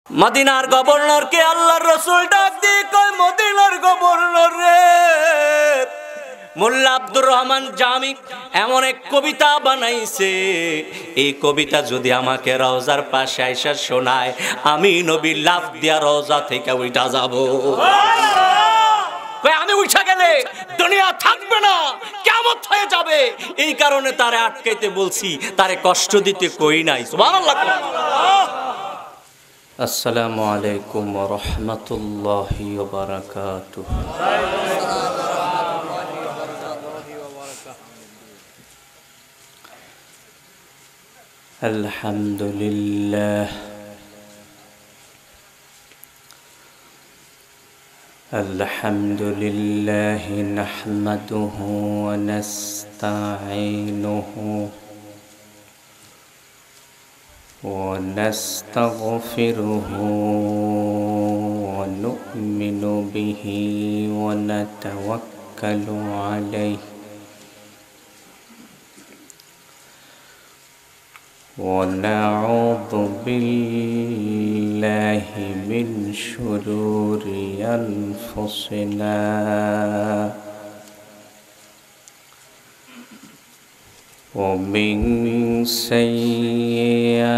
মদিনার গভর্নরকে আল্লাহর রাসূল ডাক দিয়ে কয়, মদিনার গভর্নর রে, মোল্লা আব্দুর রহমান জামি এমন এক কবিতা বানাইছে, এই কবিতা যদি আমাকে রওজার পাশে আইসা শোনায়, আমি নবী লাফ দিয়া রওজা থেকে উঠা যাব। আমি উঠা গেলে দুনিয়া থাকবে না, কিয়ামত হয়ে যাবে। এই কারণে তারে আটকাইতে বলছি, তারে কষ্ট দিতে কই নাই। সুবহানাল্লাহ। আসসালামু আলাইকুম ওয়া রাহমাতুল্লাহি ওয়া বারাকাতুহু। আলহামদুলিল্লাহ আলহামদুলিল্লাহি নাহমাদুহু ওয়া নাস্তাঈনুহু ونستغفره ونؤمن به ونتوكل عليه ونعوذ بالله من شرور أنفسنا ومن سيئات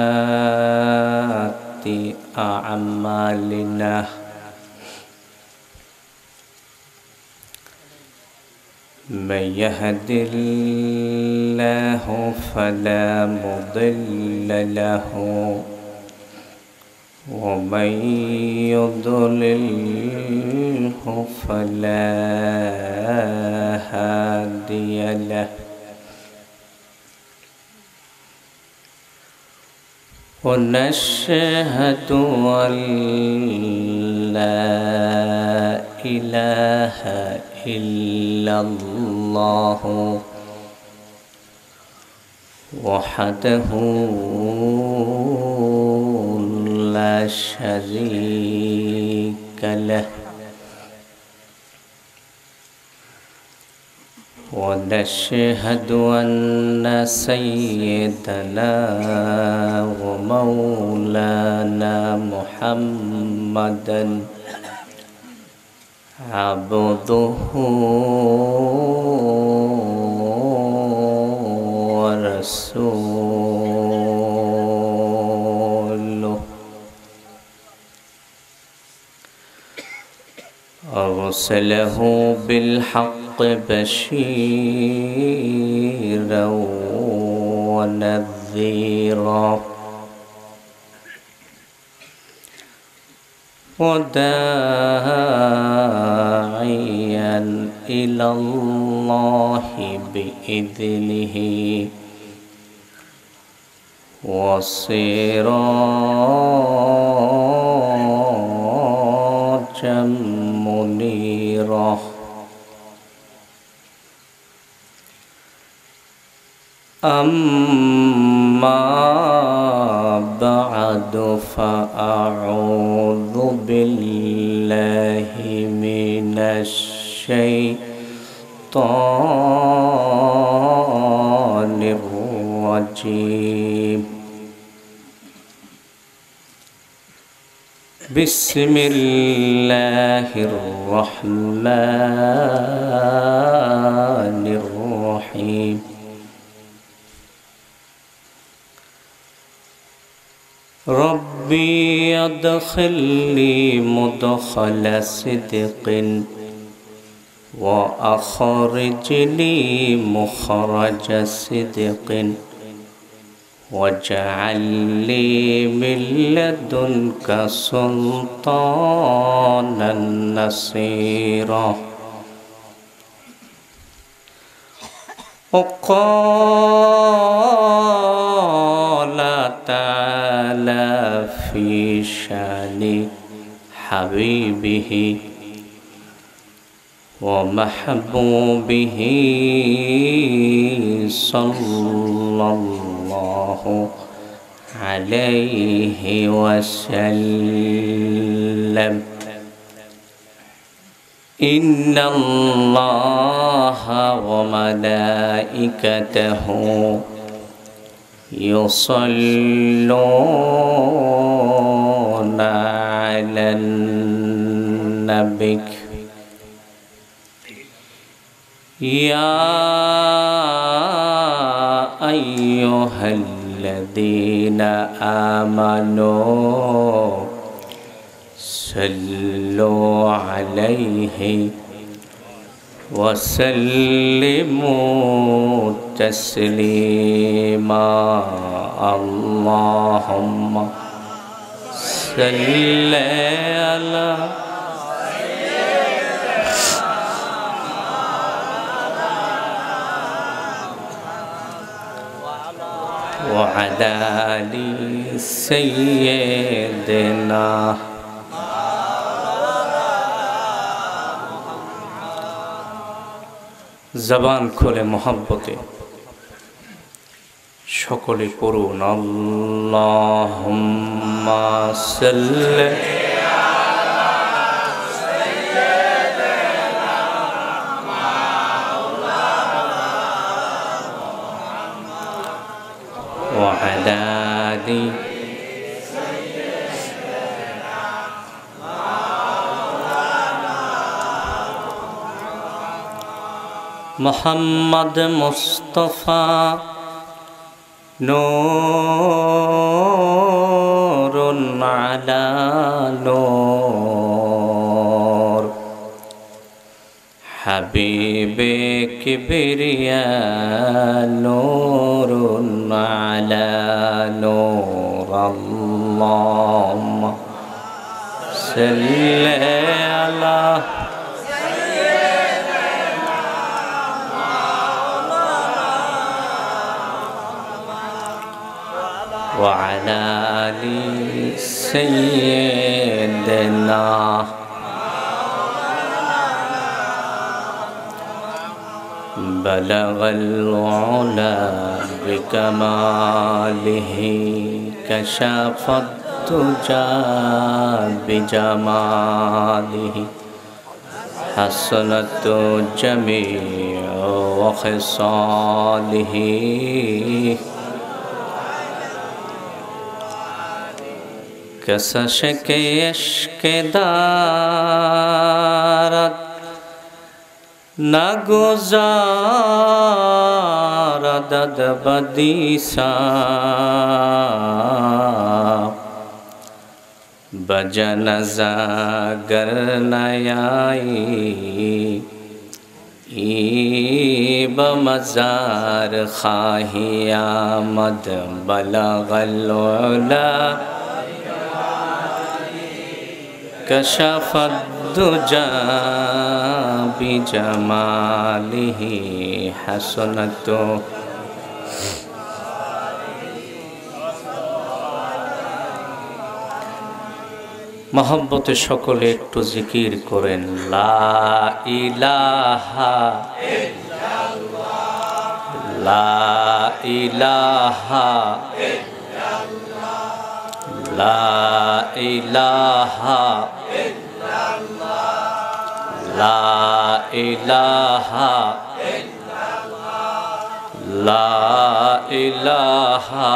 أعمالنا من يهد الله فلا مضل له ومن يضلله فلا هادي له ونشهد أن لا إله إلا الله وحده لا شريك له ونشهد أن سيدنا ومولانا محمدا عبده ورسوله أرسله بالحق بشيرا ونذيرا وداعيا إلى الله بإذنه وسراجا منيرا أما بعد فأعوذ بالله من الشيطان الرجيم بسم الله الرحمن الرحيم ربي أدخلني مدخل صدق وأخرجني مخرج صدق واجعل لي من لدنك سلطانا نصيرا وقال تعالى في شان حبيبه ومحبوبه صلى الله عليه وسلم إن الله وملائكته يصلون على النبي يا أيها الذين آمنوا صلوا عليه وسلموا تسليما اللهم صل على وعلى آل سيدنا জবান খুলে মোহাব্বতে সকলে পড়ুন আল্লাহুম্মা সাল্লি ওয়া আলা আলি মোহাম্মদ মুস্তাফা নূরুন আলা নূর হাবিবে কিবরিয়া নূরুন আলা নূর আল্লাহুম্মা সাল্লি আলা وعلى آل سيدنا بلغ العلا بكماله كشف الدجى بجماله حسنت جميع خصاله कसश के इश्क दारत न गुज़ारत बदीसा बजनज़ा गर नयाई बमज़ार खाहिया मद बलगल उला कशफ الدجى بجماله حسنت मोहब्बते सकले एकटू जिकिर करें ला इलाहा इल्लल्लाह ला इलाहा इल्लल्लाह ला इलाहा ला इलाहा ला इलाहा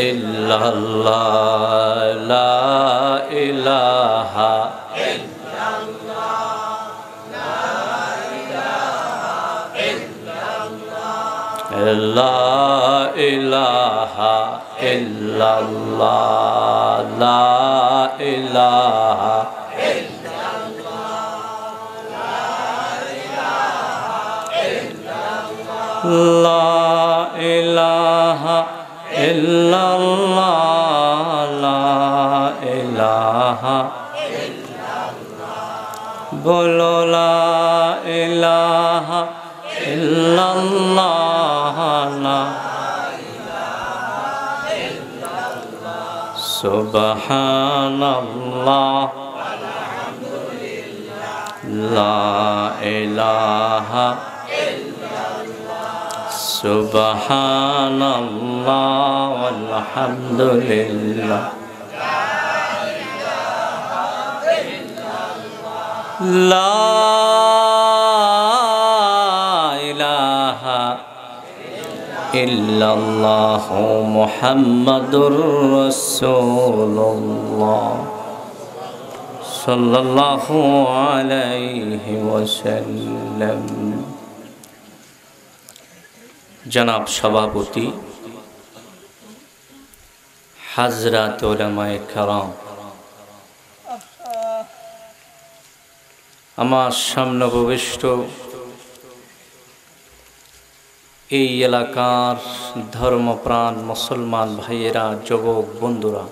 इल्लल्लाह ला इलाहा ला इलाहा इल्लल्लाह ला इलाहा ला इलाहा इल्लल्लाह ला इलाहा बोलो ला इलाहा इल्लल्लाह ला सुबहानल्लाह ला इलाहा सुबहानल्लाह वल्हम्दुलिल्लाह ला ইল্লাল্লাহু মুহাম্মাদুর রাসূলুল্লাহ সাল্লাল্লাহু আলাইহি ওয়াসাল্লাম। জনাব সভাপতি, হাজরাত উলামায়ে কেরাম, আমার সামনে উপবিষ্ট এই এলাকার ধর্মপ্রাণ মুসলমান ভাইয়েরা, যুবক বন্ধুরা,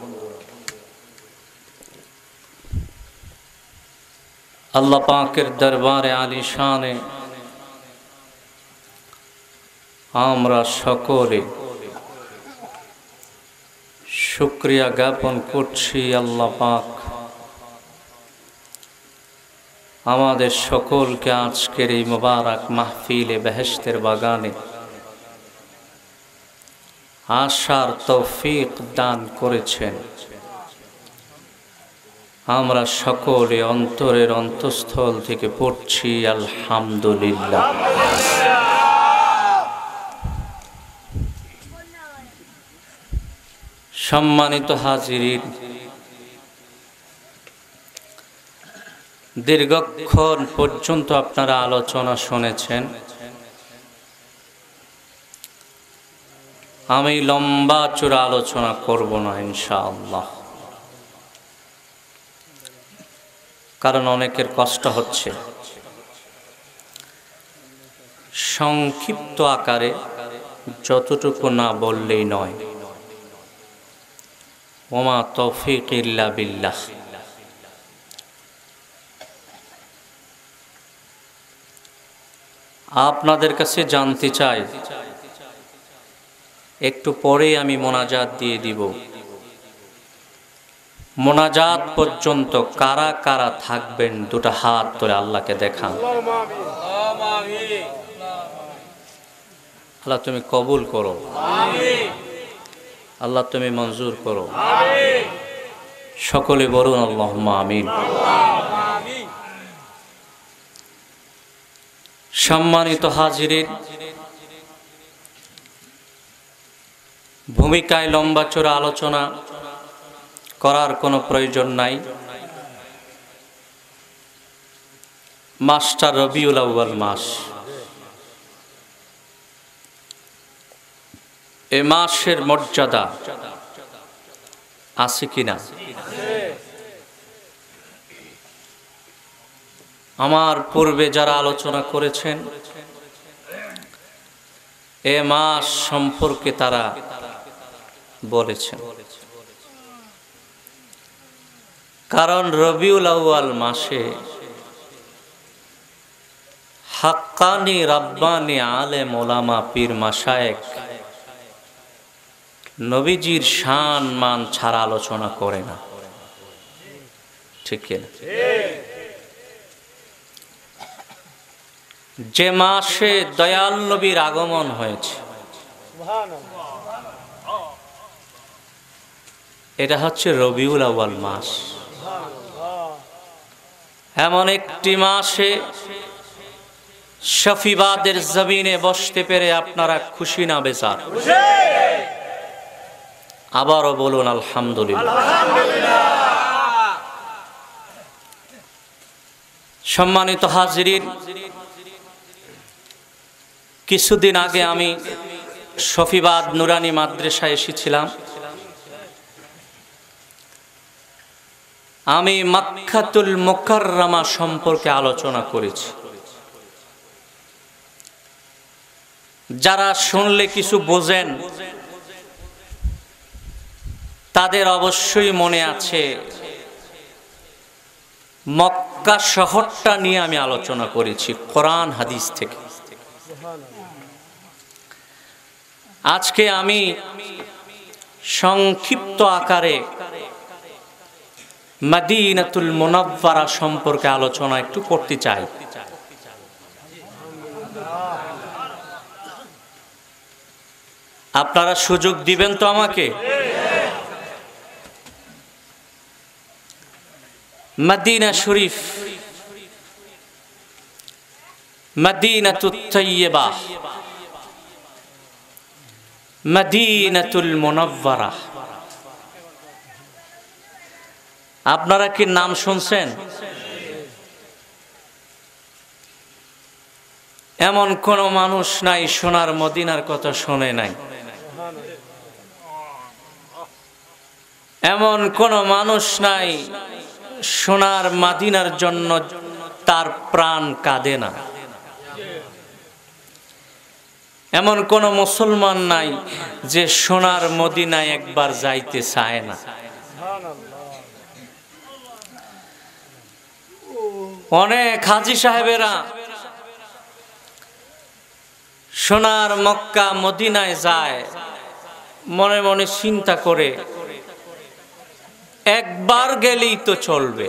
আল্লাহ পাকের দরবারে আলিশানে আমরা সকলে শুকরিয়া জ্ঞাপন করছি। আল্লাহ পাক আমাদের সকলকে আজকের এই মুবারক মাহফিলে বেহেশতের বাগানে আসার তৌফিক দান করেছেন। আমরা সকলে অন্তরের অন্তঃস্থল থেকে পড়ছি আলহামদুলিল্লাহ। সম্মানিত হাজিরিন, দীর্ঘক্ষণ পর্যন্ত আপনারা আলোচনা শুনেছেন। আমি লম্বা চূড়া আলোচনা করব না ইনশাআল্লাহ, কারণ অনেকের কষ্ট হচ্ছে। সংক্ষিপ্ত আকারে যতটুকু না বললেই নয়। ওমা তৌফিক ইল্লা বিল্লাহ। আপনাদের কাছে জানতে চাই, একটু পরে আমি মোনাজাত দিয়ে দিব। মোনাজাত পর্যন্ত কারা কারা থাকবেন দুটো হাত তুলে আল্লাহকে দেখান। আল্লাহ তুমি কবুল করো, আল্লাহ তুমি মঞ্জুর করো। সকলে বলুন আল্লাহুম্মা আমিন। সম্মানিত হাজিরিন, ভূমিকায় লম্বা চূড়া আলোচনা করার কোনো প্রয়োজন নাই। মাসটা রবিউল আউয়াল মাস। এ মাসের মর্যাদা আছে কিনা? আমার পূর্বে যারা আলোচনা করেছেন এ মাস সম্পর্কে তারা বলেছেন। কারণ রবিউল আউয়াল মাসে হাক্কানি রাব্বানি আলেম ওলামা পীর মাশায়েখ নবীজির শান মান ছাড়া আলোচনা করে না, ঠিক কিনা? যে মাসে দয়াল নবীর আগমন হয়েছে এটা হচ্ছে রবিউল আউয়াল মাস। এমন একটি মাসে শফিবাদের জমিনে বসতে পেরে আপনারা খুশি না বেজার? আবারও বলুন আলহামদুলিল্লাহ। সম্মানিত হাজিরিন, কিছুদিন আগে আমি শফিবাদ নুরানি মাদ্রাসায় এসেছিলাম। আমি মক্কাতুল মুকাররমা সম্পর্কে আলোচনা করেছি। যারা শুনলে কিছু বোঝেন তাদের অবশ্যই মনে আছে মক্কা শহরটা নিয়ে আমি আলোচনা করেছি কোরআন হাদিস থেকে। আজকে আমি সংক্ষিপ্ত আকারে মদিনাতুল মুনাওয়ারা সম্পর্কে আলোচনা একটু করতে চাই। আপনারা সুযোগ দিবেন তো আমাকে? মদিনা শরীফ, মদিনাতুত তাইয়্যিবা, মদিনাতুল মুনাওয়ারা। আপনারা কি নাম শুনছেন? এমন কোন মানুষ নাই সোনার মদিনার কথা শোনে নাই। এমন কোন মানুষ নাই সোনার মদিনার জন্য তার প্রাণ কাঁদে না। এমন কোন মুসলমান নাই যে সোনার মদিনায় একবার যাইতে চায় না। অনেক হাজী সাহেবেরা সোনার মক্কা মদিনায় যায়, মনে মনে চিন্তা করে একবার গেলেই তো চলবে।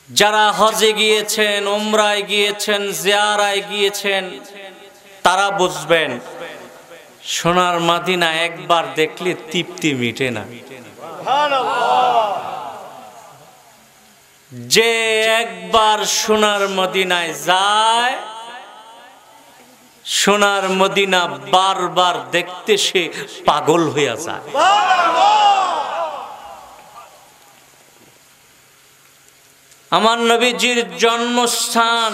যারা হজে গিয়েছেন, উমরায় গিয়েছেন, জিয়ারায় গিয়েছেন, তারা বুঝবেন সোনার মদিনা একবার দেখলে তৃপ্তি মিটে না। যে একবার সোনার মদিনায় যায়, সোনার মদিনা বারবার দেখতে সে পাগল হইয়া যায়। আমার নবীজির জন্মস্থান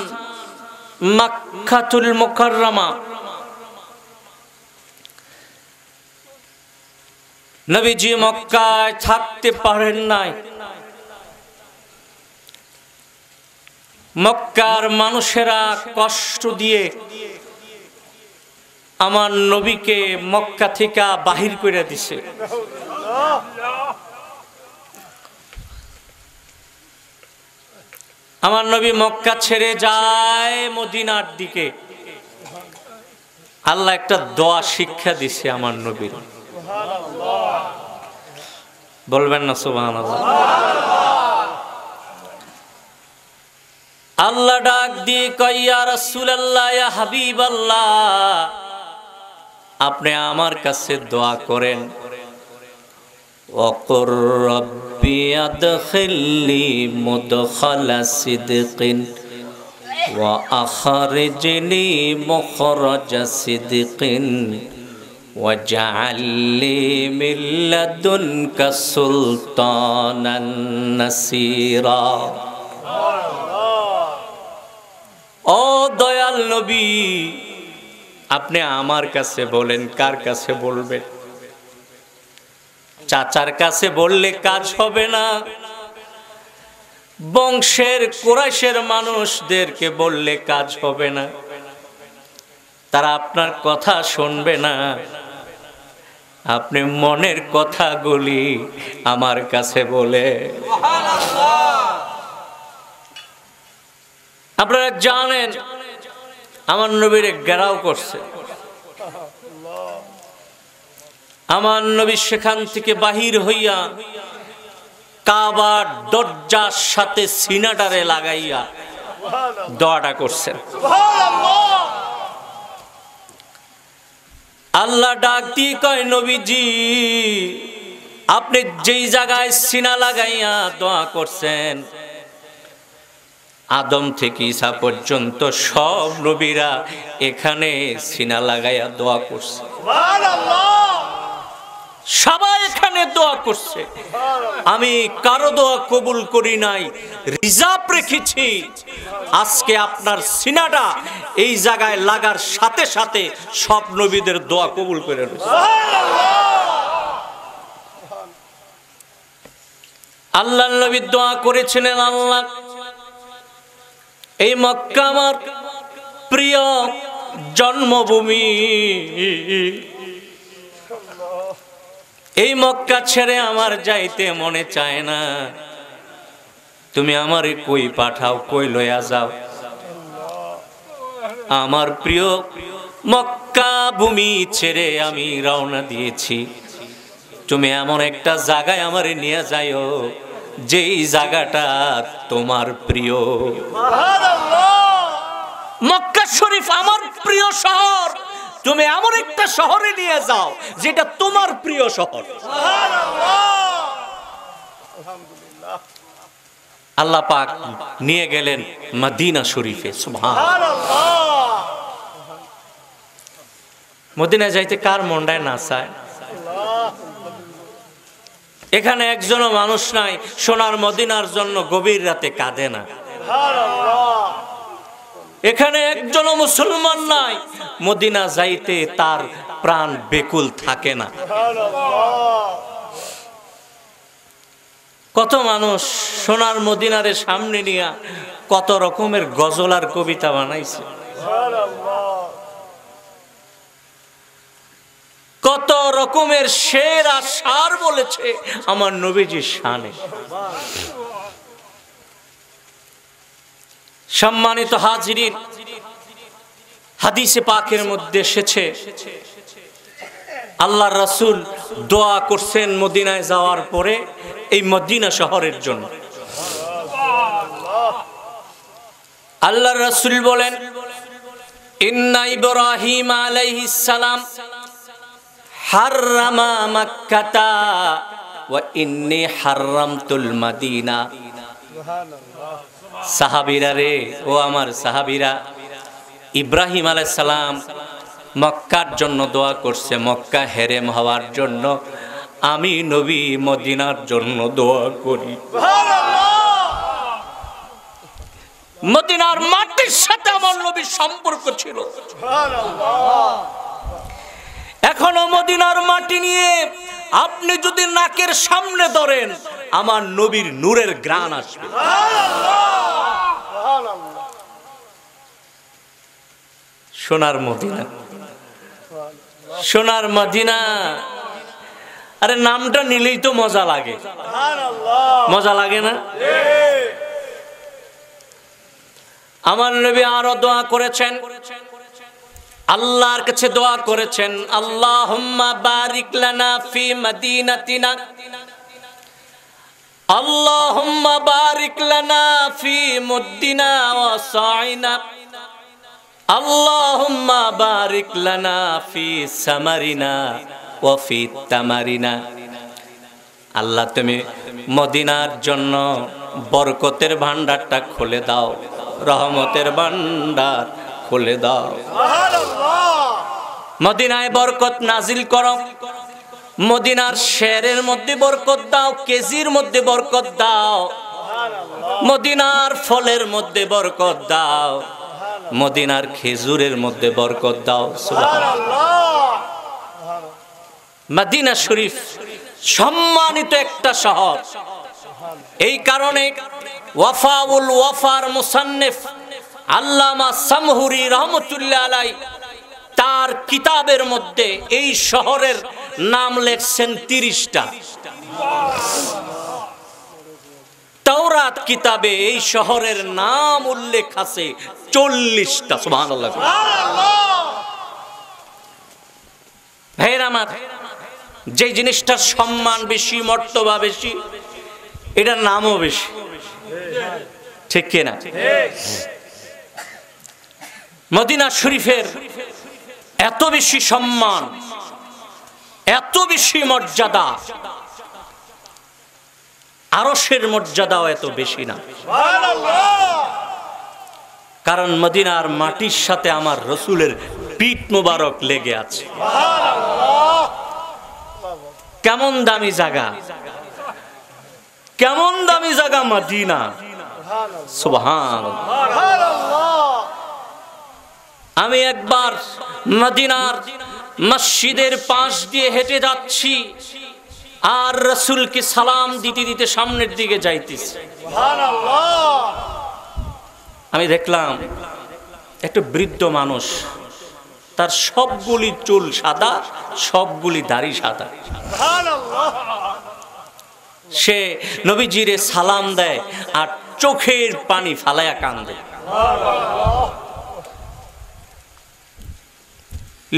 মক্কাতুল মুকাররমা। নবীজি মক্কায় থাকতে পারেন নাই। মক্কার মানুষেরা কষ্ট দিয়ে আমার নবীকে মক্কা থেকে বাহির করে দিছে। আমার নবী মক্কা ছেড়ে যায় মদিনার দিকে। আল্লাহ একটা দোয়া শিক্ষা দিছে আমার নবীর, বলবেন না সুবহানাল্লাহ? আল্লাহ ডাক দিয়ে কয়, ইয়া রাসূলুল্লাহ, ইয়া হাবিবাল্লাহ, আপনি আমার কাছে দোয়া করেন, ওয়াকুর রাব্বি আদখিলনি মুদখালা সিদকিন ওয়া আখরিজনি মুখরাজা সিদকিন ওয়াজআল লি মিন লাদুনকা সুলতানান নাসীরা। ও দয়াল নবী, আপনি আমার কাছে বলেন। কার কাছে বলবেন? চাচার কাছে বললে কাজ হবে না, বংশের কুরাইশের মানুষদেরকে বললে কাজ হবে না, তারা আপনার কথা শুনবে না। আপনি মনের কথাগুলি আমার কাছে বলে। আপনারা জানেন আমার নবীর ঘেরাও করছে। আমার নবী সেখান থেকে বাহির হইয়া কাবার দরজার সাথে সিনাটারে লাগাইয়া দোয়াটা করছেন। আল্লাহ ডাক দিয়ে কয়, নবীজি, আপনি যেই জায়গায় সিনা লাগাইয়া দোয়া করছেন, আদম থেকে ঈসা পর্যন্ত সব নবীরা এখানে সিনা লাগাইয়া দোয়া করছে। সবাই এখানে দোয়া করছে। আমি কারো দোয়া কবুল করি নাই, রিজার্ভ রেখেছি। আজকে আপনার সিনাটা এই জায়গায় লাগার সাথে সাথে সব নবীদের দোয়া কবুল করে রয়েছে। আল্লাহ নবী দোয়া করেছিলেন, আল্লাহ, এই মক্কা আমার প্রিয় জন্মভূমি, এই মক্কা ছেড়ে আমার যাইতে মনে চায় না। তুমি আমারে কই পাঠাও, কই লইয়া যাও। আমার প্রিয় মক্কা ভূমি ছেড়ে আমি রওনা দিয়েছি। তুমি এমন একটা জায়গায় আমারে নিয়ে যাইও যেই জায়গাটা তোমার প্রিয়। মক্কা শরীফ আমার প্রিয় শহর, তুমি এমন একটা শহরে নিয়ে যাও যেটা তোমার প্রিয় শহর। আল্লাহ পাক নিয়ে গেলেন মদিনা শরীফে। সুবহানাল্লাহ। মদিনায় যাইতে কার মনটায় না চায়? এখানে একজনও মানুষ নাই সোনার মদিনার জন্য গভীর রাতে কাঁদে না। এখানে একজনও মুসলমান নাই মদিনা যাইতে তার প্রাণ বেকুল থাকে না। কত মানুষ সোনার মদিনারে সামনে নিয়ে কত রকমের গজল আর কবিতা বানাইছে, কত রকমের শের আর সার বলেছে আমার নবীজির শানে। সম্মানিত হাজিরিন, হাদিসে পাকের মধ্যে এসেছে আল্লাহর রাসূল দোয়া করছেন মদিনায় যাওয়ার পরে এই মদিনা শহরের জন্য। আল্লাহর রাসূল বলেন, ইন্না ইব্রাহিম আলাইহিস সালাম হাররামা মাক্কাতা ওয়া ইন্নী হাররামতুল মাদিনা। সাহাবীরা রে, ও আমার সাহাবীরা, ইব্রাহিম আলাইহিস সালাম মক্কার জন্য দোয়া করছে, মক্কা হেরেম হওয়ার জন্য। আমি নবী মদিনার জন্য দোয়া করি। মদিনার মাটির সাথে আমার নবীর সম্পর্ক ছিল। এখনো মদিনার মাটি নিয়ে আপনি যদি নাকের সামনে ধরেন আমার নবীর নূরের ঘ্রাণ আসবে। সোনার মদিনা, সোনার মদিনা, আরে নামটা নিলেই তো মজা লাগে, মজা লাগে না? আমার নবী আরো দোয়া করেছেন, আল্লাহর কাছে দোয়া করেছেন, আল্লাহুম্মা বারিক লানা ফি মদিনাতিনা, আল্লাহুম্মা বারিক লানা ফি মুদ্দিনা ওয়া সাইনা, আল্লাহুম্মা বারিক লানা ফি সামারিনা ওয়া ফি তামারিনা। আল্লাহ তুমি মদিনার জন্য বরকতের ভান্ডারটা খুলে দাও, রহমতের ভান্ডার খুলে দাও। মদিনায় বরকত নাজিল করো, মদিনার শেরের মধ্যে বরকত দাও, কেজির মধ্যে বরকত দাও, মদিনার ফলের মধ্যে বরকত দাও, মদিনার খেজুরের মধ্যে বরকত দাও। সুবহানাল্লাহ। মদিনা শরীফ সম্মানিত একটা শহর। এই কারণে ওয়াফাউল ওয়াফার মুসান্নিফ আল্লামা সামহুরি রহমতুল্লাহ আলাইহি তার কিতাবের মধ্যে এই শহরের নাম লেখছেন 30টা। তাওরাত কিতাবে এই শহরের নাম উল্লেখ আছে 40টা। সুবহানাল্লাহ। ভাইরা আমার, যে জিনিসটার সম্মান বেশি, মর্তবা বেশি, এটার নামও বেশি, ঠিক কিনা? মদিনা শরীফের এত বেশি সম্মান, এত বেশি মর্যাদা, আরশের মর্যাদাও এত বেশি না। কারণ মদিনার মাটির সাথে আমার রসুলের পিঠ মোবারক লেগে আছে। কেমন দামি জায়গা, কেমন দামি জায়গা মদিনা। সুবহানাল্লাহ। আমি একবার মদিনার মসজিদের পাশ দিয়ে হেঁটে যাচ্ছি আর রাসূলকে সালাম দিতে দিতে সামনের দিকে যাইতেছি। আমি দেখলাম একটা বৃদ্ধ মানুষ, তার সবগুলি চুল সাদা, সবগুলি দাড়ি সাদা। সে নবীজিরে সালাম দেয় আর চোখের পানি ফালায়া কান্দে।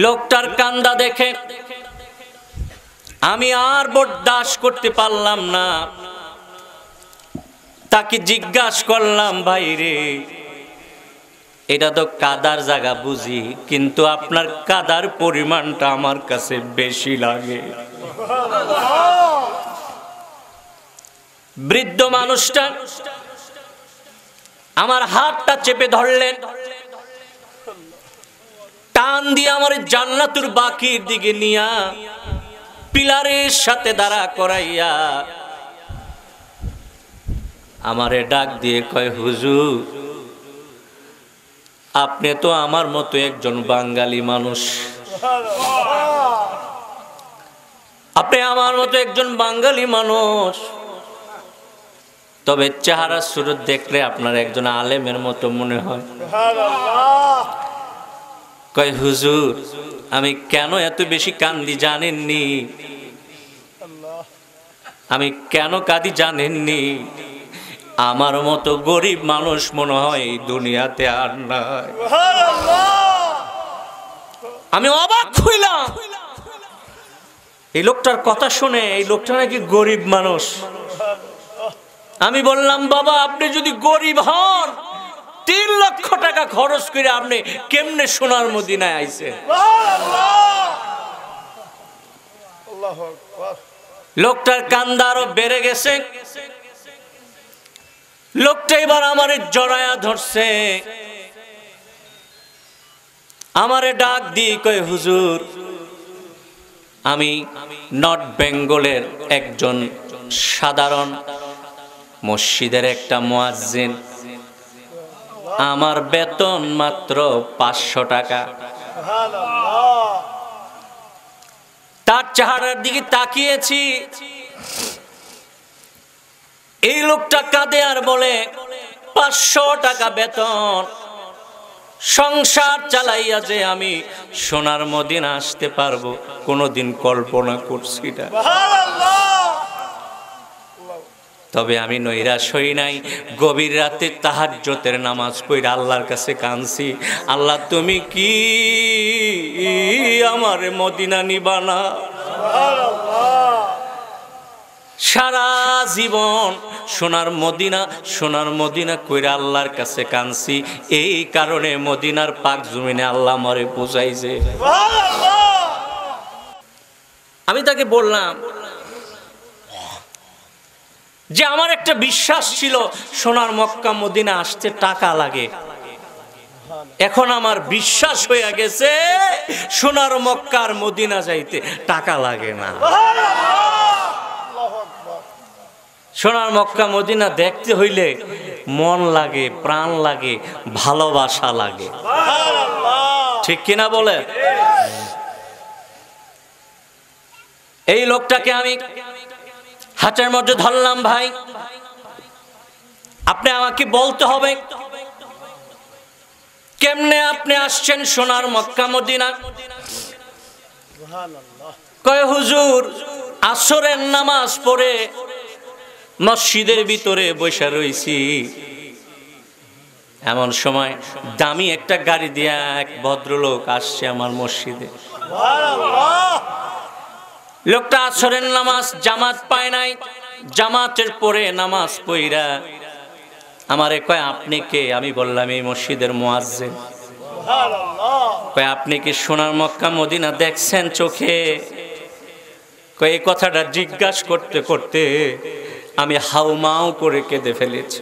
লোকটার কান্দা দেখে আমি আর বরদাস্ত করতে পারলাম না। তাকে জিজ্ঞাসা করলাম, ভাই রে, এটা তো কাদার জায়গা বুঝি, কিন্তু আপনার কাদার পরিমাণটা আমার কাছে বেশি লাগে। বৃদ্ধ মানুষটা আমার হাতটা চেপে ধরলেন, টান দিয়ে আমার জান্নাতুল বাকির দিকে নিয়া পিলারের সাথে দাঁড়া করাইয়া আমারে ডাক দিয়ে কয়, হুজুর আপনি তো আমার মতো একজন বাঙালি মানুষ, আপনি আমার মতো একজন বাঙালি মানুষ, তবে চেহারা সুরত দেখলে আপনার একজন আলেমের মতো মনে হয়। কয়, হুজুর আমি কেন এত বেশি কান্দি জানেননি? আমি কেন কাঁদি জানেননি? আমার মতো গরিব মানুষ মনে হয় দুনিয়াতে আর নাই। আমি অবাক হইলাম এই লোকটার কথা শুনে, এই লোকটা নাকি গরিব মানুষ। আমি বললাম, বাবা আপনি যদি গরিব হন 3 লক্ষ টাকা খরচ করে আপনি কেমনে সোনার মদিনায় আইছে? লোকটার কান্দা আরো বেড়ে গেছে। লোকটা এবার আমারে জড়ায়া ধরছে, আমারে ডাক দিয়ে কয়, হুজুর আমি নর্থ বেঙ্গলের একজন সাধারণ মসজিদের একটা মুয়াজ্জিন, আমার বেতন মাত্র 500 টাকা। তার চেহারার দিকে তাকিয়েছি, এই লোকটা কাঁদে আর বলে 500 টাকা বেতন, সংসার চালাইয়া যে আমি সোনার মদিনা আসতে পারবো কোনোদিন কল্পনা করছি না। তবে আমি নৈরাশ হই নাই, গভীর রাতে তাহাজ্জুদের নামাজ পড়ে আল্লাহর কাছে কাঁদছি, আল্লাহ তুমি কি আমারে মদিনা নিবা না? সারা জীবন সোনার মদিনা কইরা আল্লাহর কাছে কাঁদছি, এই কারণে মদিনার পাক জমিনে আল্লাহ আমারে বুঝাইছে। আমি তাকে বললাম যে আমার একটা বিশ্বাস ছিল সোনার মক্কা মদিনা আসতে টাকা লাগে, এখন আমার বিশ্বাস হয়ে গেছে সোনার মক্কার মদিনা যাইতে টাকা লাগে না। সোনার মক্কা মদিনা দেখতে হইলে মন লাগে, প্রাণ লাগে, ভালোবাসা লাগে, ঠিক কিনা বলে? এই লোকটাকে আমি হাতের মধ্যে ধরলাম, ভাই আপনি আমাকে বলতে হবে কেমনে আপনি আসছেন সোনার মক্কা মদিনা? কয়, হুজুর আসরের নামাজ পড়ে মসজিদের ভিতরে বসে রইছি, এমন সময় দামি একটা গাড়ি দিয়া এক ভদ্রলোক আসছে আমার মসজিদে। লোকটা আসরের নামাজ জামাত পায় নাই, জামাতের পরে নামাজ পইরা আমারে কয়, আপনি কে? আমি বললাম এই মসজিদের মুয়াজ্জিন। কয়, আপনি কি সোনার মক্কা মদিনা দেখছেন চোখে? কয়, এই কথাটা জিজ্ঞাসা করতে করতে আমি হাউমাউ করে কেঁদে ফেলেছি।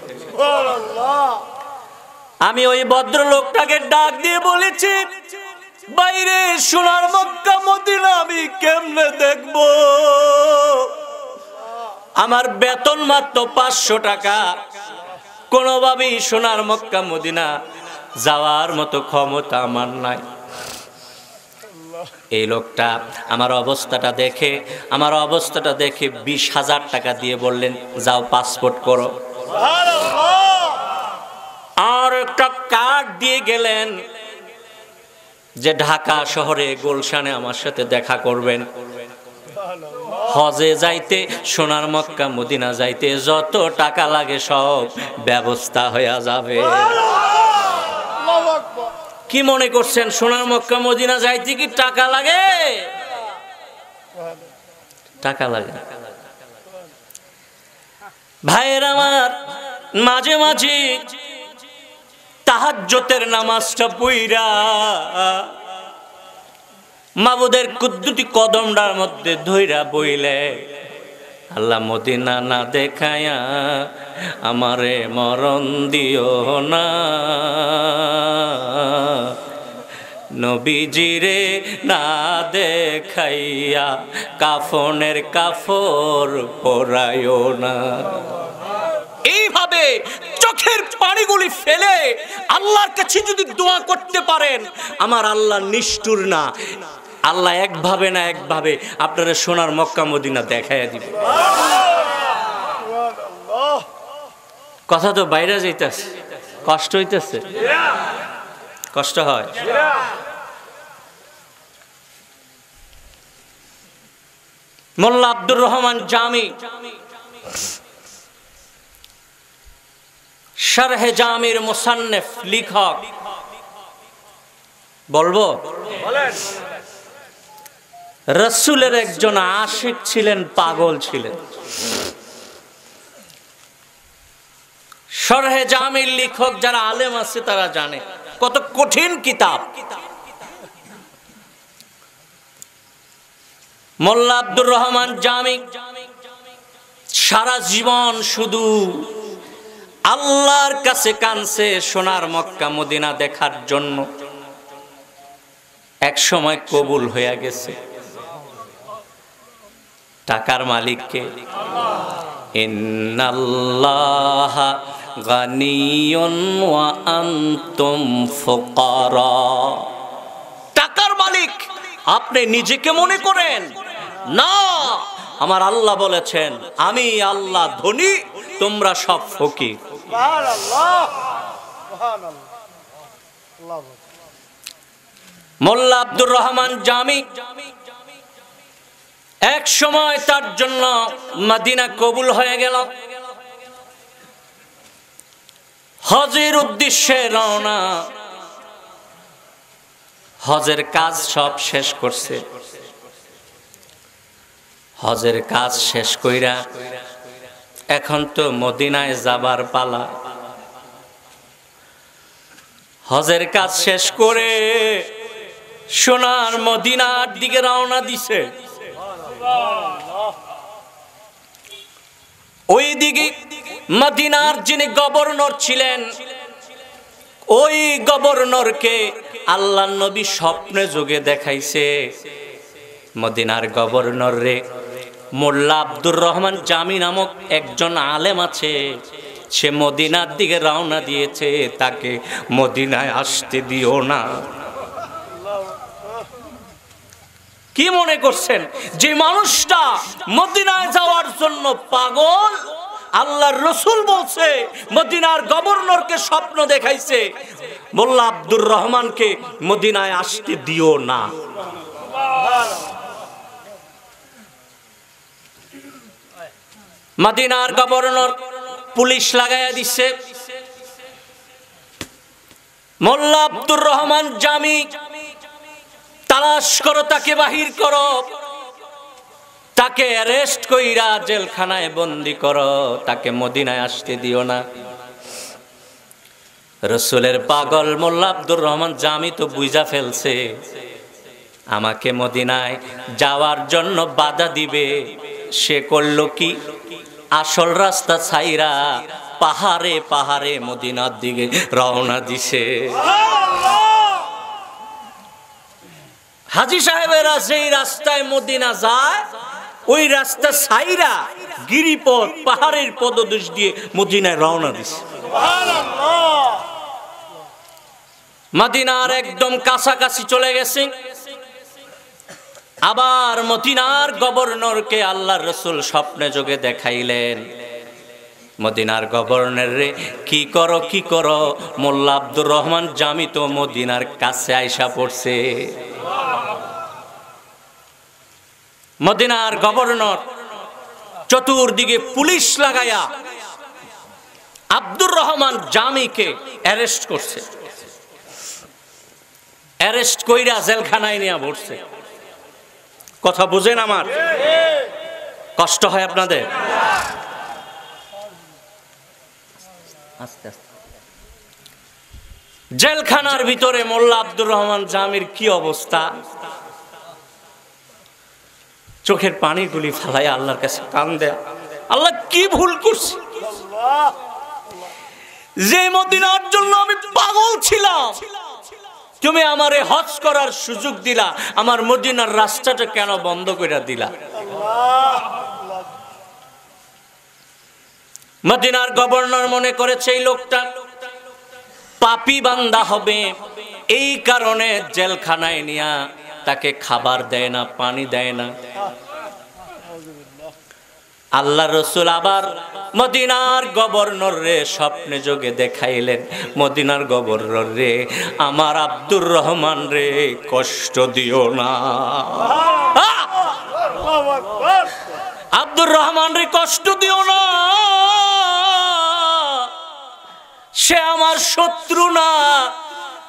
আমি ওই ভদ্রলোকটাকে ডাক দিয়ে বলেছি, বাইরে সোনার মক্কা মদিনা আমি কেমনে দেখব? আমার বেতন মাত্র 500 টাকা, কোনোভাবেই সোনার মক্কা মদিনা যাওয়ার মতো ক্ষমতা আমার নাই। এই লোকটা আমার অবস্থাটা দেখে 20,000 টাকা দিয়ে বললেন, যাও পাসপোর্ট করো। আর একটা কার্ড দিয়ে গেলেন যে ঢাকা শহরে গুলশানে আমার সাথে দেখা করবেন। হজে যাইতে, সোনার মক্কা মদিনা যাইতে যত টাকা লাগে সব ব্যবস্থা হয়ে যাবে। কি মনে করছেন সোনার মক্কা মদিনা যাইতে কি টাকা লাগে? টাকা লাগে। ভাইয়ের আমার, মাঝে মাঝে তাহাজ্জুদের নামাজটা পইরা মাবুদের কুদ্দুতি কদমটার মধ্যে ধইরা বইলে, আল্লাহ মদিনা না দেখায়া আমারে মরণ দিও না, নবীজিরে না দেখাইয়া কাফনের কাফড় পরায়ো না। এইভাবে চোখের পানিগুলি ফেলে আল্লাহর কাছে যদি দোয়া করতে পারেন, আমার আল্লাহ নিষ্ঠুর না, আল্লাহ একভাবে না একভাবে আপনারা সোনার মক্কা মদিনা দেখাইয়া দিবে। কথা তো বাইরে যাইতেছে, কষ্ট হইতেছে, কষ্ট হয়। মোল্লা আব্দুর রহমান জামি শরহে জামির মুসান্নিফ লেখক, বলবো রাসূলের একজন আশিক ছিলেন, পাগল ছিলেন। শরহে জামির লেখক যারা আলেম আছে তারা জানে কত কঠিন কিতাব। মোল্লা আব্দুর রহমান জামি সারা জীবন শুধু আল্লাহর কাছে কানছে সোনার মক্কা মদিনা দেখার জন্য। এক সময় কবুল হয়ে গেছে। টাকার মালিককে, ইন্নাল্লাহা গানিয়ুন ওয়া আনতুম ফুকারা। টাকার মালিক আপনি নিজেকে মনে করেন না, আমার আল্লাহ বলেছেন আমি আল্লাহ ধনী, তোমরা সব ফকির। মোল্লা আব্দুর রহমান জামি এক সময় তার জন্য মদিনা কবুল হয়ে গেল। হজের উদ্দেশ্যে রওনা, হজের কাজ সব শেষ করছে। হজের কাজ শেষ কইরা এখন তো মদিনায় যাবার পালা। হজের কাজ শেষ করে সোনার মদিনার দিকে রওনা দিছে। ওই দিকে মদিনার যিনি গভর্নর ছিলেন, ওই গভর্নরকে আল্লাহর নবী স্বপ্নে যোগে দেখাইছে। মদিনার গভর্নর রে মোল্লা আব্দুর রহমান জামি নামক একজন আলেম আছে, সে মদিনার দিকে রওনা দিয়েছে, তাকে মদিনায় আসতে দিও না। কি মনে করছেন যে মানুষটা মদিনায় যাওয়ার জন্য পাগল, আল্লাহর রাসূল বলছে মদিনার গভর্নরকে স্বপ্ন দেখাইছে মোল্লা আব্দুর রহমানকে মদিনায় আসতে দিও না। মদিনার গভর্নর পুলিশ লাগাইয়া দিছে। মোল্লা আব্দুর রহমান জামি তালাশ করো, তাকে বাহির করো, তাকে অ্যারেস্ট কইরা জেলখানায় বন্দি করো, তাকে মদিনায় আসতে দিও না। রাসূলের পাগল মোল্লা আব্দুর রহমান জামি তো বুঝা ফেলছে আমাকে মদিনায় যাওয়ার জন্য বাধা দিবে। সে করলো কি, আসল রাস্তা ছাইরা পাহাড়ে পাহাড়ে মদিনার দিকে রওনা দিছে। হাজী সাহেবেরা যেই রাস্তায় মদিনা যায়, ওই রাস্তা ছাইরা গিরিপথ পাহাড়ের পদদেশ দিয়ে মদিনায় রওনা দিছে। মদিনার একদম কাছাকাছি চলে গেছে। আবার মদিনার গভর্নরকে আল্লাহর রাসূল স্বপ্নে যোগে দেখাইলেন। মদিনার গভর্নর রে কি করো কি করো, মোল্লা আব্দুর রহমান জামি তো মদিনার কাছে আইসা পড়ছে। মদিনার গভর্নর চতুর্দিকে পুলিশ লাগায়া আব্দুর রহমান জামিকে অ্যারেস্ট করছে। অ্যারেস্ট কইরা জেলখানায় নিয়ে ভরছে। কথা বুঝেন আমার? কষ্ট হয় আপনাদের? আস্তে আস্তে। জেলখানার ভিতরে মোল্লা আব্দুর রহমান জামির কি অবস্থা, চোখের পানিগুলি ফালাই আল্লাহর কাছে কান দেয়া, আল্লাহ কি ভুল করছি, যে মদিনার জন্য আমি পাগল ছিলাম, তুমি আমারে হজ করার সুযোগ দিলা, আমার মদিনার রাস্তাটা কেন বন্ধ করে দিলা? মদিনার গভর্নর মনে করেছে এই লোকটা পাপী বান্দা হবে, এই কারণে জেলখানায় নিয়া তাকে খাবার দেয় না, পানি দেয় না। আল্লাহ রসুল আবার মদিনার গভর্নর রে স্বপ্নে যোগে দেখাইলেন, মদিনার গভর্নর রে, আমার আব্দুর রহমান রে কষ্ট দিও না, আব্দুর রহমান রে কষ্ট দিও না, সে আমার শত্রু না,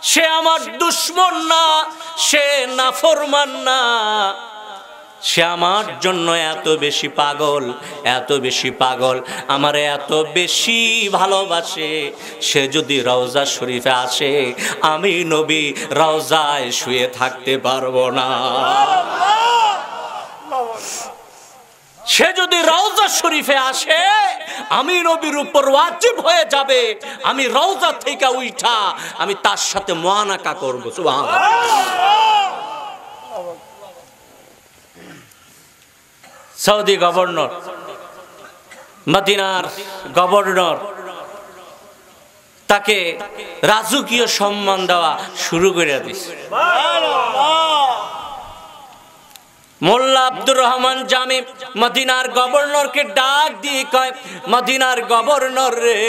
সে আমার দুশমন না, সে নাফরমান না, সে আমার জন্য এত বেশি পাগল, এত বেশি পাগল, আমার এত বেশি ভালোবাসে। সে যদি রওজা শরীফে আসে, আমি নবী রওজায় শুয়ে থাকতে পারবো না। সে যদি রওজা শরীফে আসে, আমি নবীর উপর ওয়াজিব হয়ে যাবে, আমি রওজা থেকে উঠা আমি তার সাথে মুআনাকা করব। সুবহানাল্লাহ। সৌদি গভর্নর, মদিনার গভর্নর, তাকে রাজকীয় সম্মান দেওয়া শুরু করে দিয়েছে। মোল্লা আব্দুর রহমান জামি মদিনার গভর্নরকে ডাক দিয়ে কয়, মদিনার গভর্নর রে,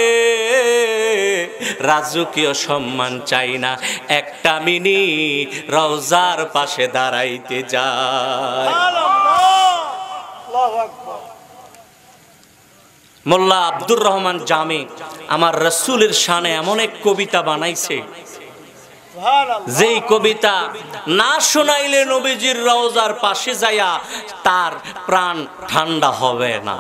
রাজকীয় সম্মান চাই না, একটা মিনিট রওজার পাশে দাঁড়াইতে যায়। মোল্লা আব্দুর রহমান জামি আমার রাসূলের শানে এমন এক কবিতা বানাইছে, যেই কবিতা না শোনাইলে নবীজির রওজার পাশে যায়া তার প্রাণ ঠান্ডা হবে না।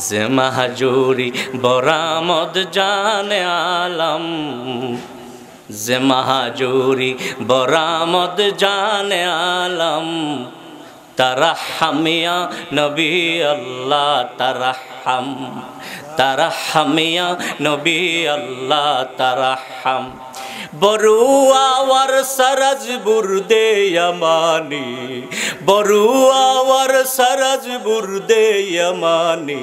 যে মাহাজুরি বরামদ জানে আলম, যে মাহাজুরি বরামদ জানে আলম, তারাহমিয়া নবী আল্লাহ তারাহম, তারাহমিয়া নবী আল্লাহ তারাহম, বরুয়াওয়ার সরজ বুরদে ইয়ামানি, বরুয়াওয়ার সরজ বুরদে ইয়ামানি,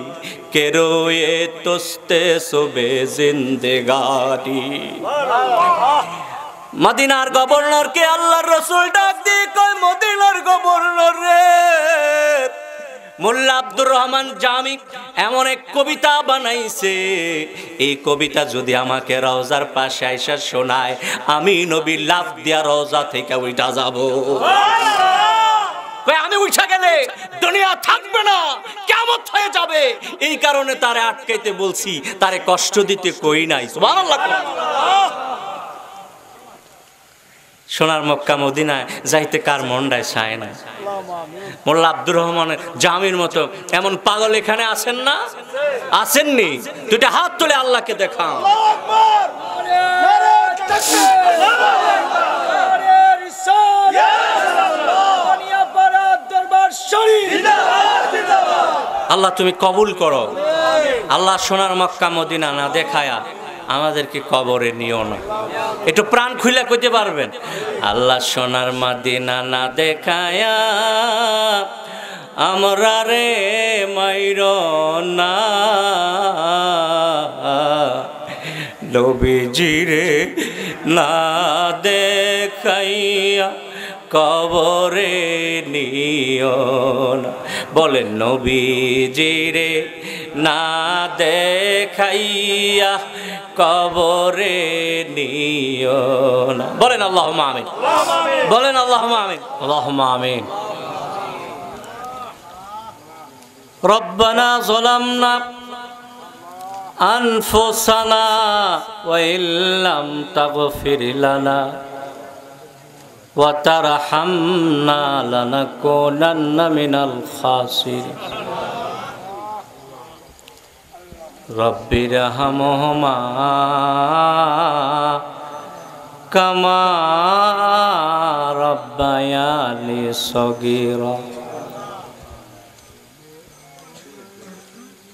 কে রোয়ে তোস্তে সুবে জিন্দেগানি। মদিনার গভর্নরকে আল্লাহর রাসূল ডাক দিয়ে কয়, মদিনার গভর্নর রে, মোল্লা আব্দুর রহমান জামি এমন এক কবিতা বানাইছে, এই কবিতা যদি আমাকে রওজার পাশে আইসা শোনায়, আমি নবী লাফ দিয়া রওজা থেকে উঠা যাব। আমি উঠা গেলে দুনিয়া থাকবে না, কিয়ামত হয়ে যাবে, এই কারণে তারে আটকাইতে বলছি, তারে কষ্ট দিতে কই নাই। সুবহানাল্লাহ। সোনার মক্কা মদিনায় যাইতে কার মনটায় চায় না? মোল্লা আব্দুর রহমানের জামির মতো এমন পাগল এখানে আছেন না? আসেননি? দুইটা হাত তুলে আল্লাহকে দেখাও। আল্লাহ তুমি কবুল করো। আল্লাহ সোনার মক্কা মদিনা না দেখায়া আমাদেরকে কবরে নিও না। একটু প্রাণ খুলে কইতে পারবেন, আল্লাহ সোনার মদিনা না দেখায়া আমরা রে মাইর না, নবীজিরে না দেখাইয়া কবরে নিও না। বলেন নবীজিরে না দেখাইয়া কবরে নিও না। বলেন আল্লাহুম্মা আমিন। বলেন আল্লাহুম্মা আমিন। আল্লাহুম্মা আমিন। রব্বানা যালামনা আনফুসানা ওয়া ইল্লাম তাগফির লানা ওয়া তারহামনা লানাকুনান্না মিনাল খাসিরিন। রব্বিরহামহুমা কামা রব্বায়ানি সগীরা।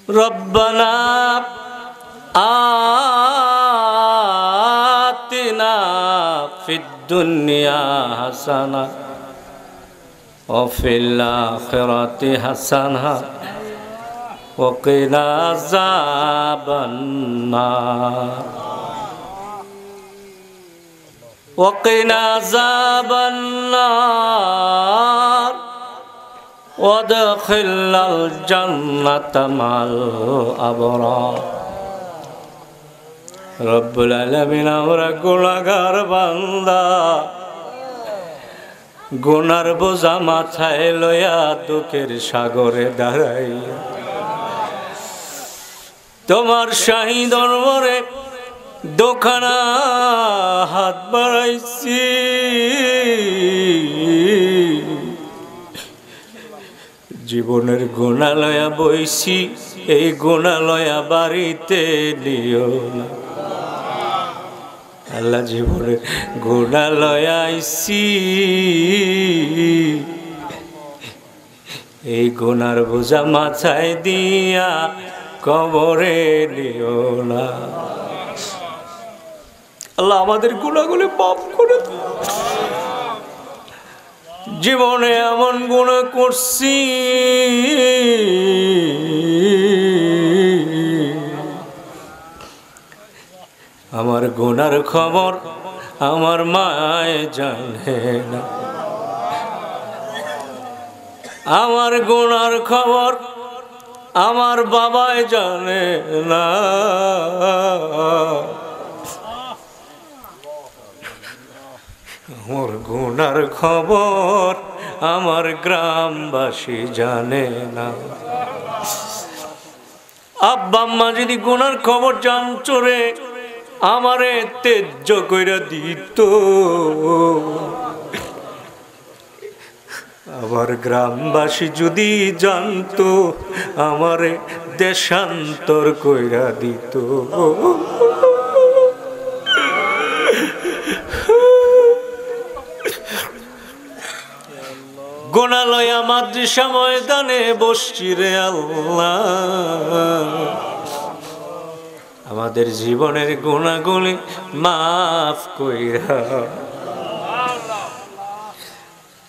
রব্বানা আতিনা ফিদ দুনিয়া হাসানা ওয়া ফিল আখিরাতি হাসানা ওয়া কিনা আযাবান নার ওয়া কিনা আযাবান নার ওয়াদখিলনাল জান্নাতা মাল আবরার। রব্বুল আলামিন, আমরা গুনাহগার বান্দা, গুনার বোঝা মাথায় লইয়া দুঃখের সাগরে দাঁড়াই তোমার শাহী দরবারে দোখানা হাত বাড়াইছি। জীবনের গুনাহ লয়া বইছি, এই গুনাহ লয়া বাড়িতে নিও না আল্লাহ। জীবনের গুনাহ লয়া আইছি, এই গুনার বোঝা মাথায় দিয়া কবরে নিও না আল্লাহ। আমাদের গুনাহগুলো মাফ করে দাও। জীবনে এমন গুনাহ করছি আমার গুনার খবর আমার মায় জানে না, আমার গুনার খবর আমার বাবাই জানে না, আমার গুনার খবর আমার গ্রামবাসী জানে না। আব্বা আম্মা যদি গুনার খবর জানতো রে আমারে তেজ্য কইরা দিত, আমার গ্রামবাসী যদি জানতো আমারে দেশান্তর কইরা দিত। গুনাহ লয়া মাদ্রাসা ময়দানে বসছি রে আল্লাহ, আমাদের জীবনের গুনাহগুলি মাফ কইরা।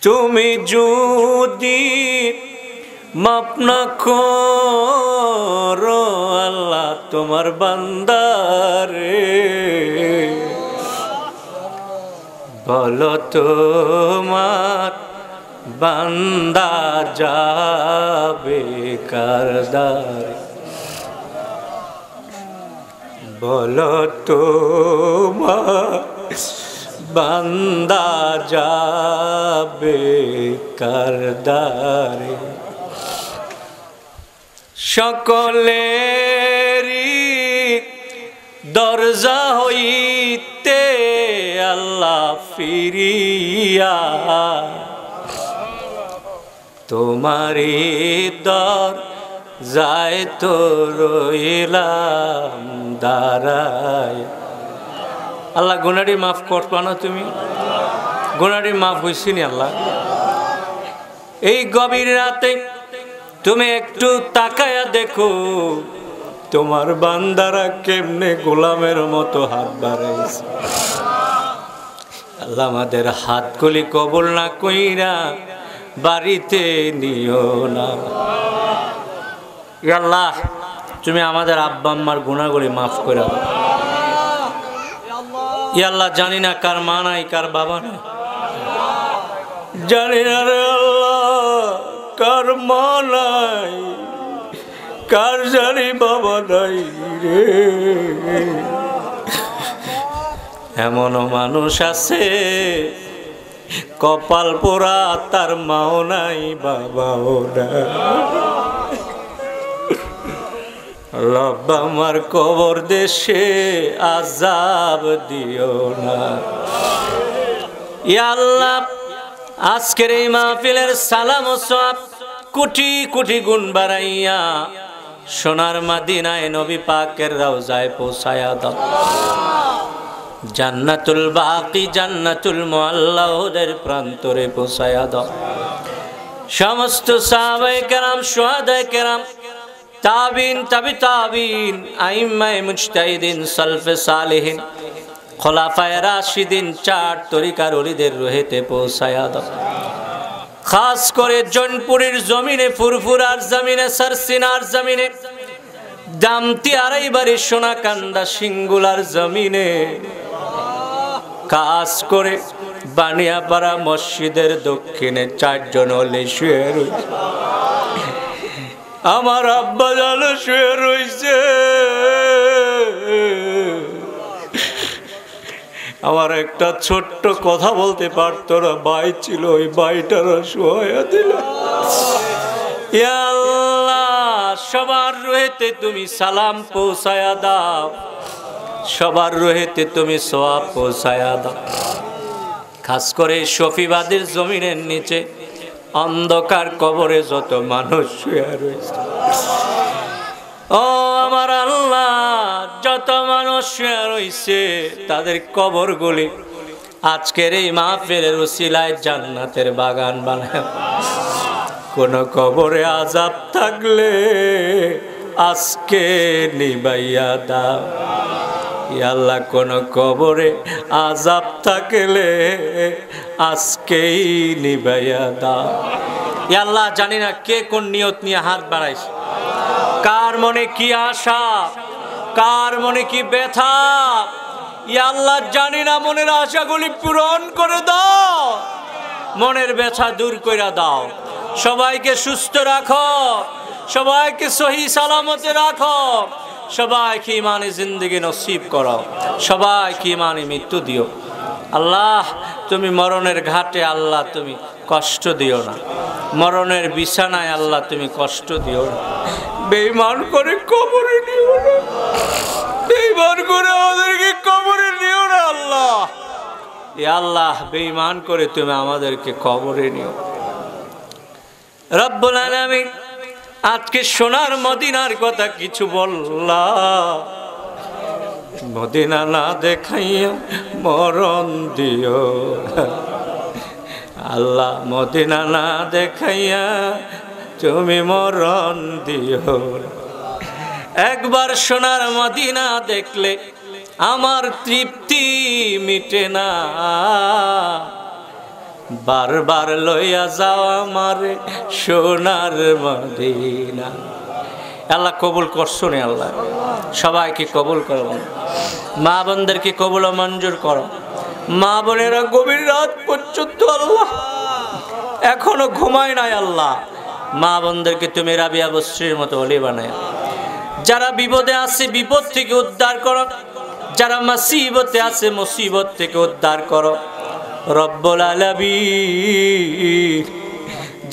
তুমি যদি মাফ না করো আল্লাহ তোমার বান্দারে, বলো তোমার বান্দা যাবে কার দ্বারে, বলো তোমার বান্দা যাবে কার দ্বারে। সকলেরই দরজা হইতে আল্লাহ ফিরিয়া তোমারি দর যায় তো রইলাম দাঁড়ায়। আল্লাহ গুনাহটি মাফ করবা না? তুমি গুনাহটি মাফ হইছি নি আল্লাহ? এই গভীর রাতে তুমি একটু তাকায়া দেখো তোমার বান্দারা কেমনে গোলামের মতো হাত বাড়াইছে। আল্লাহ আমাদের হাতগুলি কবুল না কইরা বাড়িতে নিও না। আল্লাহ তুমি আমাদের আব্বা আম্মার গুনাহগুলি মাফ করে দাও। আল্লাহ জানি না কার মা নাই কার বাবা নাই, জানি না রে আল্লাহ কার মা নাই কার জানি বাবা নাই রে। এমনও মানুষ আছে কপাল পোড়া তার মাও নাই বাবাও নাই। আল্লাহ আমার কবর দেশে আযাব দিও না। ইয়া আল্লাহ আজকের এই মাহফিলের সালাম ও সওয়াব কোটি কোটি গুণ বাড়াইয়া সোনার মদিনায় নবী পাকের রওজায় পৌঁছায়া দাও। জান্নাতুল বাকি জান্নাতুল মুআল্লাদের প্রান্তরে পৌঁছায়া দাও। সমস্ত সাহাবায়ে কেরাম শুহাদায়ে কেরাম তাবিন তাবি তাবিন আইম্মায়ে মুজতাহিদিন সালফে সালেহিন খোলাফায়ে রাশিদিন 4 তরিকার ওলিদের রুহেতে পৌঁছায়া দাও। খাস করে জৈনপুরীর জমিনে, ফুরফুরার জমিনে, সারসিনার জমিনে, দামতি আড়াইবাড়ি, সোনাকান্দা, সিঙ্গুলার জমিনে, কাজ করে বানিয়াপাড়া মসজিদের দক্ষিণে 4 জন ওলি শুয়ে রয়েছে। আমার আব্বা জানো শুয়ে রয়েছে। আমার একটা ছোট্ট কথা বলতে পারতো না, ভাই ছিল, ওই ভাইটারও শুয়ে দিল। ইয়া আল্লাহ, সবার রুহেতে তুমি সালাম পৌঁছায়া দাও, সবার রুহেতে তুমি সওয়াব পৌঁছায়া দাও। খাস করে শফিবাদের জমিনের নিচে অন্ধকার কবরে যত মানুষ শুয়ে রয়েছে, ও আমার আল্লাহ, যত মানুষ শুয়ে রয়েছে তাদের কবরগুলি আজকের এই মাহফিলের উসিলায় জান্নাতের বাগান বানায়। কোন কবরে আযাব থাকলে আজকে নিবাইয়া দাও। ইয়া আল্লাহ, কোন কবরে আযাব থাকলে আজকেই নিবাইয়া দাও। ইয়া আল্লাহ, জানি না কে কোন নিয়ত নিয়ে হাত বাড়াইছে, কার মনে কি আশা, কার মনে কি ব্যথা। ইয়া আল্লাহ, জানি না, মনের আশাগুলি পূরণ করে দাও, মনের ব্যথা দূর করে দাও। সবাইকে সুস্থ রাখো, সবাইকে সহি সালামতে রাখো, সবাইকে ইমানে জিন্দেগি নসিব করো, সবাইকে ইমানে মৃত্যু দিও। আল্লাহ, তুমি মরণের ঘাটে আল্লাহ তুমি কষ্ট দিও না, মরণের বিছানায় আল্লাহ তুমি কষ্ট দিও না। বেঈমান করে কবরে নিও না, বেঈমান করে আমাদেরকে কবরে নিও না আল্লাহ। ইয়া আল্লাহ, বেঈমান করে তুমি আমাদেরকে কবরে নিও। রব্বুল আলামিন, আজকে সোনার মদিনার কথা কিছু বললা, মদিনা না দেখাইয়া মরণ দিও আল্লাহ, মদিনা না দেখাইয়া তুমি মরণ দিও। একবার সোনার মদিনা দেখলে আমার তৃপ্তি মিটে না, বারবার লইয়া যাও আমার সোনার মদিনা। আল্লাহ কবুল করছো নে, আল্লাহ সবাইকে কবুল করো, মা বোনদেরকে কবুল ও মঞ্জুর করো। মা বোনেরা গভীর রাত পর্যন্ত আল্লাহ এখনো ঘুমায় নাই আল্লাহ, মা বোনদেরকে তুমি রাবিয়া বস্ত্রীর মতো ওলি বানায়। যারা বিপদে আছে বিপদ থেকে উদ্ধার করো, যারা মুসিবতে আছে মুসিবত থেকে উদ্ধার করো রব্বুল আলামিন।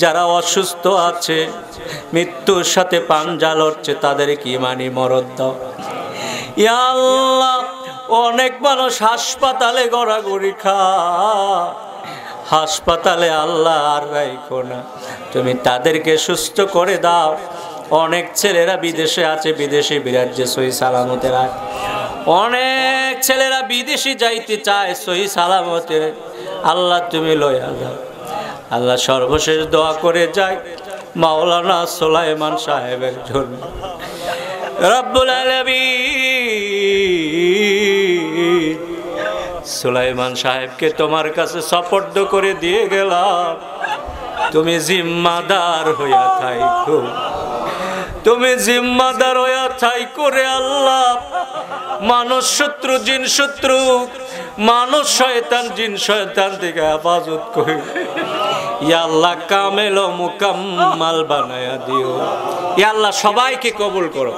যারা অসুস্থ আছে, মৃত্যুর সাথে পাঞ্জা লড়ছে, তাদেরকে ঈমানি মরদ দাও। ইয়া আল্লাহ, অনেক মানুষ হাসপাতালে গড়াগড়ি খায়, হাসপাতালে আল্লাহ আর রাখো না, তুমি তাদেরকে সুস্থ করে দাও। অনেক ছেলেরা বিদেশে আছে, বিদেশে বিরাজ্যে সহি সালামতে রাখ। অনেক ছেলেরা বিদেশে যাইতে চায়, সহি সালামতে আল্লাহ তুমি লইয়া দাও। আল্লাহ সর্বশেষ দোয়া করে যায় মাওলানা সুলাইমান সাহেবের জন্য। রব্বুল আলামিন, সুলাইমান সাহেবকে তোমার কাছে সুপর্দ করে দিয়ে গেলাম, তুমি জিম্মাদার হইয়া থাইকো, তুমি জিম্মাদার হইয়া থাইকো রে আল্লাহ। মানুষ শত্রু, জিন শত্রু, মানুষ শয়তান, জিন শয়তান থেকে হেফাজত করি। ইয়া আল্লাহ, কামেল ও মুকাম্মাল বানায়া দিও। ইয়া আল্লাহ, সবাইকে কবুল করো।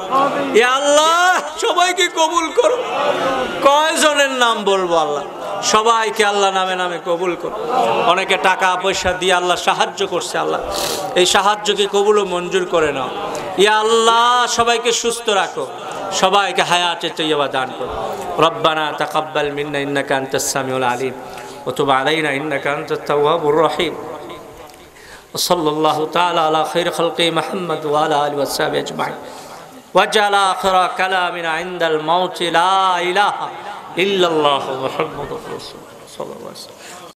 ইয়া আল্লাহ, সবাইকে কবুল করো। কয়জনের নাম বলবো আল্লাহ, সবাইকে আল্লাহ নামে নামে কবুল করো। অনেকে টাকা পয়সা দিয়ে আল্লাহ সাহায্য করছে, আল্লাহ এই সাহায্যকে কবুল ও মঞ্জুর করে নাও। ইয়া আল্লাহ, সবাইকে সুস্থ রাখো, সবাইকে হায়াতে তৈয়বা দান করো। রব্বানা তাকাব্বাল মিন্না ইন্নাকা আনতাস সামিউল আলিম ওয়া তুব আলাইনা ইন্নাকা আনতাত তাওয়াবুর রহিম। সাল্লাল্লাহু তাআলা আলা খায়রি খালকি মুহাম্মদ ওয়া আলা আলিহি ওয়া সাহবিহি আজমাইন। ওয়াজআলা আখিরা কালামিনা ইনদাল মাউতি লা ইলাহা ইল্লাল্লাহু মুহাম্মাদুর রাসূলুল্লাহ সাল্লাল্লাহু আলাইহি ওয়াসাল্লাম।